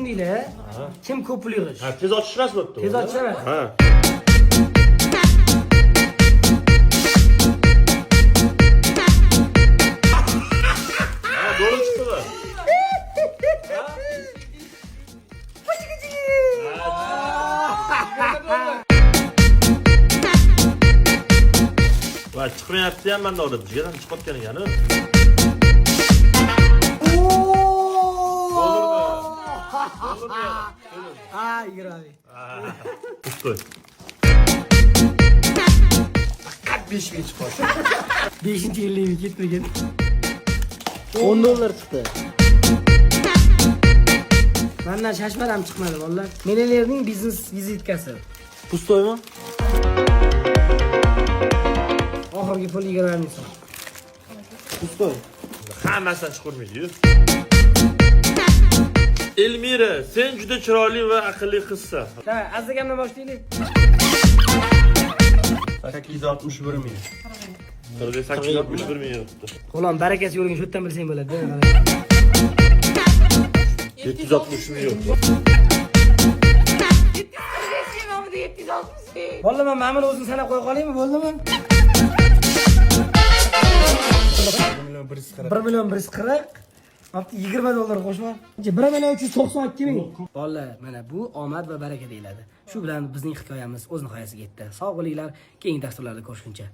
tushundinglar? Kim ko'p pul yig'ish? Ha, tez ochishmas bo'pti. Tez ochishmas. Ha. Doğru çıktı mı? Vay çıkmayaptı ya ben de orada bir yerden çıkartken yani. Olur mu? Olur mu ya? Ha, yigir abi. Tuttu. Kaç 5 bin çıkar. 5. yillik ketmagan. 10 dolar çıktı. Mendan shashmaram chiqmadi bolalar. Millionerning biznes vizitkasi. Pustoymi? Oxirgi pul 20 ming so'm. Pustoy. Hammasidan chiqarmaydi-yu. Elmira, sen juda chiroyli va aqlli qizsan. Ha, azzagamdan boshlaylik. 861 ming. 861 ming yuribdi. Ulan barakasi yo'lini shu yerdan bilsang bo'ladi. 760 ming yuribdi. Bo'ldi, men ma'mur o'zini sanab qo'ya qolaymi, bo'ldimi? 1 million 140. Hafta 20 dollar qo'shma. 1 million 392 ming. Bolalar, mana bu omad va baraka deyiladi. Shu bilan bizning hikoyamiz o'z nihoyasiga yetdi. Sog' bo'linglar, keyingi dasturlarda ko'rishguncha.